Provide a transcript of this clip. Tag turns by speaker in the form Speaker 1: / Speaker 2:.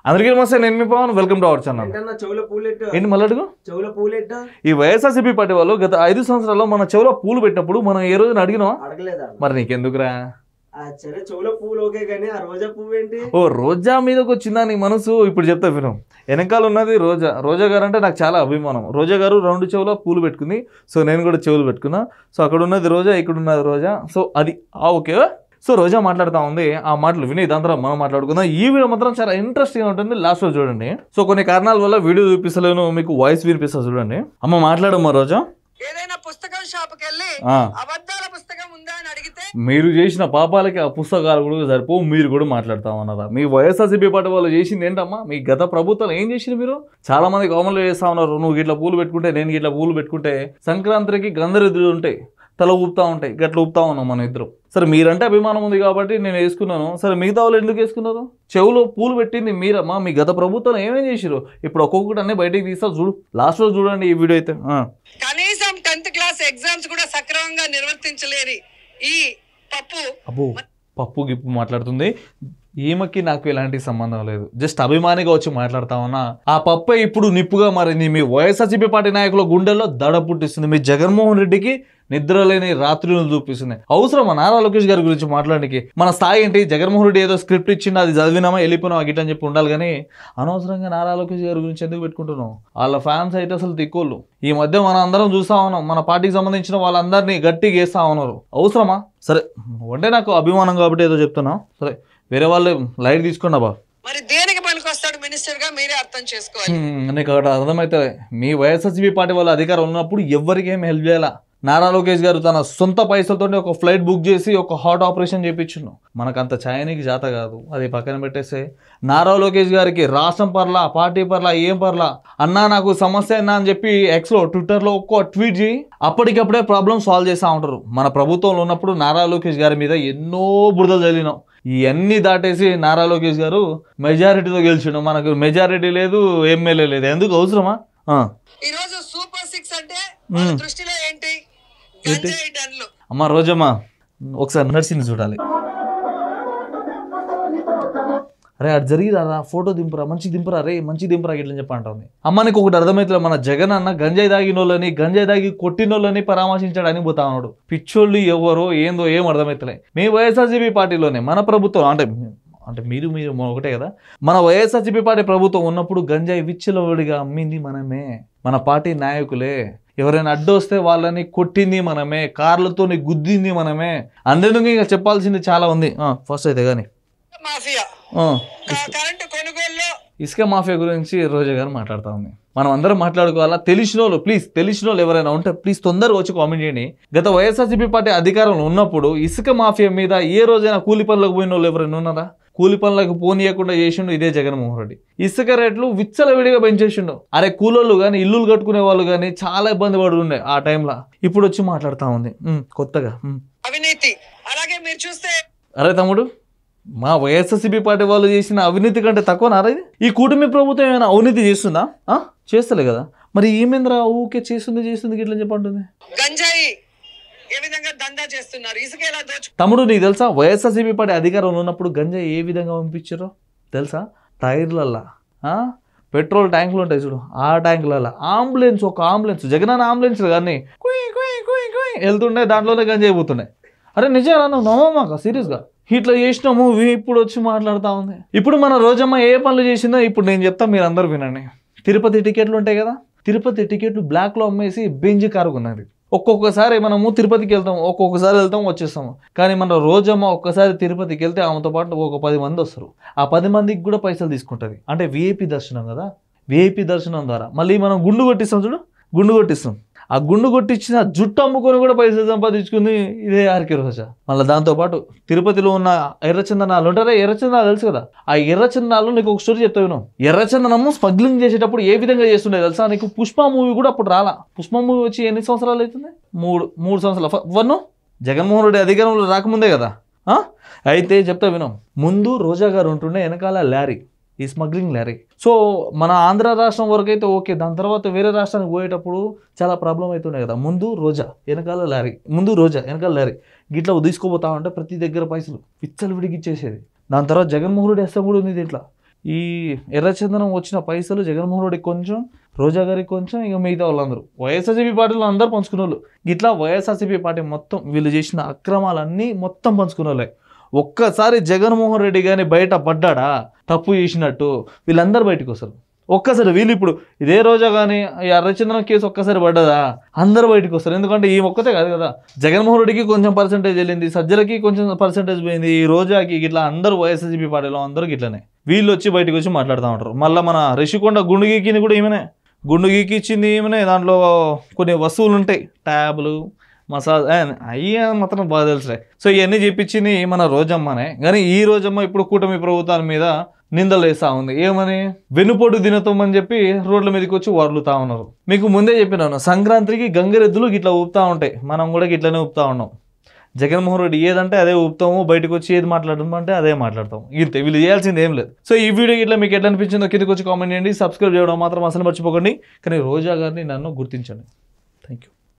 Speaker 1: అందరికీ నమస్తే, నేను మీ Pavan. Welcome to our channel. ఏంటి మళ్ళీ అడుగు? ఈ వైఎస్ఆర్సీపీ పార్టీ వాళ్ళు గత 5 సంవత్సరాల్లో మన చెవులో పూలు పెట్టినప్పుడు మనం ఏ రోజున అడిగినా? మరి నీకెందుకురా? ఓ రోజా మీదకి వచ్చిందా నీ మనసు? ఇప్పుడు చెప్తా విను. వెనకాల ఉన్నది రోజా. రోజా గారు అంటే నాకు చాలా అభిమానం. రోజా గారు 2 చెవులో పూలు పెట్టుకుంది. సో నేను కూడా చెవులు పెట్టుకున్నా. సో అక్కడ ఉన్నది రోజా, ఇక్కడ ఉన్నది రోజా. సో అది ఓకే. సో రోజా మాట్లాడుతూ ఉంది. ఆ మాటలు విని దాని తర్వాత మనం మాట్లాడుకుందాం. ఈ వీడియో మాత్రం చాలా ఇంట్రెస్టింగ్ ఉంటుంది. లాస్ట్ లో చూడండి. సో కొన్ని కారణాల వల్ల వీడియో చూపిస్తలేను, మీకు వాయిస్ వినిపిస్తా చూడండి. అమ్మ మాట్లాడమ్మా రోజా.
Speaker 2: ఏదైనా పుస్తకం షాపుకి వెళ్ళి అబద్ధాల పుస్తకం ఉందా అని అడిగితే
Speaker 1: మీరు చేసిన పాపాలకి ఆ పుస్తకాలు కూడా సరిపోవు, మీరు కూడా మాట్లాడతామన్నారా? మీ వైఎస్ఆర్సీపీ పార్టీ వాళ్ళు చేసింది ఏంటమ్మా? మీ గత ప్రభుత్వం ఏం చేసింది? మీరు చాలా మంది కామెంట్లు చేస్తా ఉన్నారు, నువ్వు గిట్లా పూలు పెట్టుకుంటే, నేను గిట్లా పూలు పెట్టుకుంటే సంక్రాంతికి గందరెద్దులు ఉంటాయి, తల ఊపుతా ఉంటాయి, గట్లా ఊపుతా ఉన్నాం మన ఇద్దరు. సరే మీరంటే అభిమానం ఉంది కాబట్టి నేను వేసుకున్నాను. సరే మిగతా వాళ్ళు ఎందుకు వేసుకున్నారు? చెవులో పూలు పెట్టింది మీరమ్మా. మీ గత ప్రభుత్వం ఏమేం చేసిరు? ఇప్పుడు ఒక్కొక్కటి అన్నీ బయటికి తీస్తా చూడు. లాస్ట్ లో చూడండి ఈ వీడియో అయితే.
Speaker 2: కనీసం 10th క్లాస్ ఎగ్జామ్స్ కూడా సక్రమంగా నిర్వర్తించలేని ఈ
Speaker 1: పప్పు గిప్పు మాట్లాడుతుంది. ఈమెకి నాకు ఎలాంటి సంబంధం లేదు, జస్ట్ అభిమానిగా వచ్చి మాట్లాడతా ఉన్నా. ఆ పప్పే ఇప్పుడు నిప్పుగా మారింది. మీ వైఎస్ఆర్సీపీ పార్టీ నాయకుల గుండెల్లో దడ పుట్టిస్తుంది. మీ జగన్మోహన్ రెడ్డికి నిద్రలేని రాత్రులను చూపిస్తుంది. అవసరమా నారా లోకేష్ గారి గురించి మాట్లాడడానికి? మన స్థాయి ఏంటి? జగన్మోహన్ రెడ్డి ఏదో స్క్రిప్ట్ ఇచ్చిండు, అది చదివినామా వెళ్ళిపోయినామా గిట్ల అని చెప్పి ఉండాలి కానీ అనవసరంగా నారా లోకేష్ గారి గురించి ఎందుకు పెట్టుకుంటున్నాం? వాళ్ళ ఫ్యాన్స్ అయితే అసలు తిక్కోళ్ళు. ఈ మధ్య మనం అందరం చూస్తా ఉన్నాం, మన పార్టీకి సంబంధించిన వాళ్ళందరినీ గట్టిగా వేస్తా ఉన్నారు. అవసరమా? సరే అంటే నాకు అభిమానం కాబట్టి ఏదో చెప్తున్నా. సరే వేరే వాళ్ళు లైట్ తీసుకోండి బా.
Speaker 2: మరి దేనికి పనికొస్తాడు మినిస్టర్ గా మీరే అర్థం చేసుకోవాలి.
Speaker 1: నీకు ఒకటి అర్థమైతే, మీ వైఎస్ఆర్సీపీ పార్టీ వాళ్ళ అధికారం ఉన్నప్పుడు ఎవరికి ఏం హెల్ప్ చేయాలా? నారా లోకేష్ గారు తన సొంత పైసలతో ఒక ఫ్లైట్ బుక్ చేసి ఒక హార్ట్ ఆపరేషన్ చేయించున్నాం. మనకంత ఛాయనీకి జాత కాదు, అది పక్కన పెట్టేస్తే నారా లోకేష్ గారికి రాష్ట్రం పర్లా, పార్టీ పర్లా, ఏం పర్లా, అన్నా నాకు సమస్య అన్నా అని చెప్పి ఎక్స్లో ట్విట్టర్లో ఒక్క ట్వీట్ చేయి అప్పటికప్పుడే ప్రాబ్లమ్ సాల్వ్ చేస్తూ ఉంటారు. మన ప్రభుత్వంలో ఉన్నప్పుడు నారా లోకేష్ గారి మీద ఎన్నో బురదలు చల్లినాం. ఇవన్నీ దాటేసి నారా లోకేష్ గారు మెజారిటీతో గెలిచిండు. మనకు మెజారిటీ లేదు, ఎమ్మెల్యే లేదు. ఎందుకు అవసరమా?
Speaker 2: ఈరోజు సూపర్ 6 అంటే దృష్టిలో ఏంటి?
Speaker 1: అమ్మ రోజమ్మా ఒకసారి నర్సింగ్ చూడాలి. అరే అది జరిగిరా, ఫోటో దింపురా, మంచి దింపురా, రే మంచి దింపురా ఇట్లా చెప్పంటుంది. అమ్మ నీకు ఒకటి అర్థమవుతుంది, మన జగన్ అన్న గంజాయి దాగినోళ్ళని, గంజాయి దాగి కొట్టినోళ్ళని పరామర్శించడానికి పోతా ఉన్నాడు. పిచ్చోళ్ళు ఎవరో ఏందో ఏం అర్థమవుతలే. మీ వైఎస్ఆర్సీపీ పార్టీలోనే మన ప్రభుత్వం అంటే మీరు ఒకటే కదా. మన వైఎస్ఆర్సీపీ పార్టీ ప్రభుత్వం ఉన్నప్పుడు గంజాయి విచ్చలవిడిగా అమ్మింది మనమే, మన పార్టీ నాయకులే. ఎవరైనా అడ్డు వస్తే వాళ్ళని కొట్టింది మనమే, కార్లతో గుద్దింది మనమే. అందుకు ఇంకా చెప్పాల్సింది చాలా ఉంది. ఫస్ట్ అయితే కానీ ఇసుక మాఫియా గురించి రోజా గారు మాట్లాడుతూ ఉంది. మనం అందరం మాట్లాడుకోవాలా. తెలిసిన వాళ్ళు ఎవరైనా ఉంటే ప్లీజ్ తొందరగా వచ్చి కామెంట్ చేయండి. గత వైఎస్ఆర్సీపీ పార్టీ అధికారంలో ఉన్నప్పుడు ఇసుక మాఫియా మీద ఏ రోజైనా కూలి పనులకు పోయిన వాళ్ళు ఎవరైనా ఉన్నారా? కూలి పనులకు పోనీయకుండా చేసిండు ఇదే జగన్మోహన్ రెడ్డి. ఇసుక రేట్లు విచ్చలవిడిగా పెంచేసిండు. అరే కూలోళ్ళు కానీ, ఇల్లులు కట్టుకునే వాళ్ళు కానీ చాలా ఇబ్బంది పడి ఉండే ఆ టైంలో. ఇప్పుడు వచ్చి మాట్లాడుతూ ఉంది కొత్తగా
Speaker 2: అవినీతి. అలాగే మీరు చూస్తే
Speaker 1: అరే తమ్ముడు, మా వైఎస్ఆర్సీపీ పార్టీ వాళ్ళు చేసిన అవినీతి కంటే తక్కువ నారా ఇది? ఈ కూటమి ప్రభుత్వం ఏమైనా అవినీతి చేస్తుందా? చేస్తలే కదా. మరి ఏమేంద్రా ఊకే చేస్తుంది గిట్లా చెప్పంటుంది.
Speaker 2: గంజాయి ఏ విధంగా దందా చేస్తున్నారు, ఇసుక ఎలా
Speaker 1: తమ్ముడు నీకు తెలుసా? వైఎస్ఆర్సీపీ పార్టీ అధికారంలో ఉన్నప్పుడు గంజాయి ఏ విధంగా పంపించారో తెలుసా? టైర్లల్లా, పెట్రోల్ ట్యాంకులు ఉంటాయి చూడు, ఆ ట్యాంకులల్లా ఒక అంబులెన్స్ జగనన్న అంబులెన్స్ కానీ వెళ్తుండే, దాంట్లోనే గంజాయి పోతున్నాయి. అరే నిజంగా నువ్వు నమ్మమాక సీరియస్గా ఇట్లా చేసినాము. ఇప్పుడు వచ్చి మాట్లాడుతూ ఉంది. ఇప్పుడు మన రోజమ్మ ఏ పనులు చేసిందో ఇప్పుడు నేను చెప్తా, మీరు అందరూ వినండి. తిరుపతి టికెట్లు ఉంటాయి కదా, తిరుపతి టికెట్లు బ్లాక్లో అమ్మేసి బెంజ్ కారు కొన్నది. ఒక్కొక్కసారి మనము తిరుపతికి వెళ్తాం, ఒక్కొక్కసారి వెళ్తాం వచ్చేస్తాము. కానీ మన రోజమ్మ ఒక్కసారి తిరుపతికి వెళ్తే ఆమెతో పాటు ఒక 10 మంది వస్తారు. ఆ 10 మందికి కూడా పైసలు తీసుకుంటుంది. అంటే విఐపి దర్శనం కదా. విఐపి దర్శనం ద్వారా మళ్ళీ మనం గుండు కొట్టిస్తాం చూడు, గుండు కొట్టిస్తాం. ఆ గుండు కొట్టించిన జుట్టు అమ్ముకొని కూడా పైసలు సంపాదించుకుంది ఇదే ఆర్కే రోజా. మళ్ళీ దాంతోపాటు తిరుపతిలో ఉన్న ఎర్రచందనాలు ఉంటారా, ఎర్రచందనాలు తెలుసు కదా. ఆ ఎర్రచందనాలు నీకు ఒక స్టోరీ చెప్తా విను. ఎర్రచందనము స్మగ్లింగ్ చేసేటప్పుడు ఏ విధంగా చేస్తుండే తెలుసా? నీకు పుష్ప మూవీ కూడా అప్పుడు రాలా. పుష్ప మూవీ వచ్చి ఎన్ని సంవత్సరాలు అవుతుంది? మూడు సంవత్సరాలు. జగన్మోహన్ రెడ్డి అధికారంలో రాకముందే కదా. అయితే చెప్తా విను. ముందు రోజా గారు ఉంటుండే, వెనకాల లారీ, ఈ స్మగ్లింగ్ లారీ. సో మన ఆంధ్ర రాష్ట్రం వరకు అయితే ఓకే, దాని తర్వాత వేరే రాష్ట్రానికి పోయేటప్పుడు చాలా ప్రాబ్లం అవుతుండే కదా. ముందు రోజా వెనకాల లారీ గిట్లా తీసుకోపోతా ఉంటే ప్రతి దగ్గర పైసలు విచ్చలు విడిగిచ్చేసేది. దాని తర్వాత జగన్మోహన్ రెడ్డి హస్తం కూడా ఉంది దీంట్లో. ఈ ఎర్రచందనం వచ్చిన పైసలు జగన్మోహన్ రెడ్డికి కొంచెం, రోజా గారికి కొంచెం, ఇక మిగతా వాళ్ళందరూ వైఎస్ఆర్సీపీ పార్టీలో అందరూ పంచుకున్న వాళ్ళు. ఇట్లా వైఎస్ఆర్సీపీ పార్టీ మొత్తం వీళ్ళు చేసిన అక్రమాలన్నీ మొత్తం పంచుకున్న వాళ్ళే. ఒక్కసారి జగన్మోహన్ రెడ్డి కానీ బయట పడ్డాడా తప్పు చేసినట్టు వీళ్ళందరూ బయటకు వస్తారు. ఒక్కసారి వీళ్ళు ఇప్పుడు ఇదే రోజా కానీ ఈ ఎర్రచందనం కేసు ఒక్కసారి పడ్డదా అందరూ బయటకు వస్తారు. ఎందుకంటే ఈ ఒక్కతే కాదు కదా, జగన్మోహన్ రెడ్డికి కొంచెం పర్సెంటేజ్ వెళ్ళింది, సజ్జలకి కొంచెం పర్సెంటేజ్ పోయింది, ఈ రోజాకి ఇట్లా అందరూ వైఎస్ఆర్సీపీ పార్టీలో అందరూ ఇట్లనే వీళ్ళు వచ్చి బయటకు వచ్చి మాట్లాడుతూ ఉంటారు. మళ్ళీ మన రిషికొండ గుండు గీకిని కూడా ఈమెనే, గుండు గీకి ఇచ్చింది ఈమెనే. దాంట్లో కొన్ని వస్తువులు ఉంటాయి, ట్యాబ్లు, మసాజ్, అయ్యే మాత్రం బాగా తెలుసులే. సో ఇవన్నీ చెప్పించింది మన రోజమ్మనే. కానీ ఈ రోజమ్మ ఇప్పుడు కూటమి ప్రభుత్వాల మీద నిందలు వేస్తూ ఉంది. ఏమని? వెన్నుపోటు దినత్వం అని చెప్పి రోడ్ల మీదకి వచ్చి వర్లుతా ఉన్నారు. మీకు ముందే చెప్పినాను, సంక్రాంతికి గంగిరెద్దులు గిట్లా ఊపుతూ ఉంటాయి, మనం కూడా గిట్లనే ఊపుతూ ఉన్నాం. జగన్మోహన్ రెడ్డి ఏదంటే అదే ఊపుతాము, బయటకు వచ్చి ఏది మాట్లాడమంటే అదే మాట్లాడతాం. ఇంతే, వీళ్ళు చేయాల్సింది ఏం లేదు. సో ఈ వీడియో ఇట్లా మీకు ఎట్లా అనిపించిందో కిందకి వచ్చి కామెంట్ చేయండి. సబ్స్క్రైబ్ చేయడం మాత్రం అసలు మర్చిపోకండి. కానీ రోజా గారిని నన్ను గుర్తించండి. Thank you.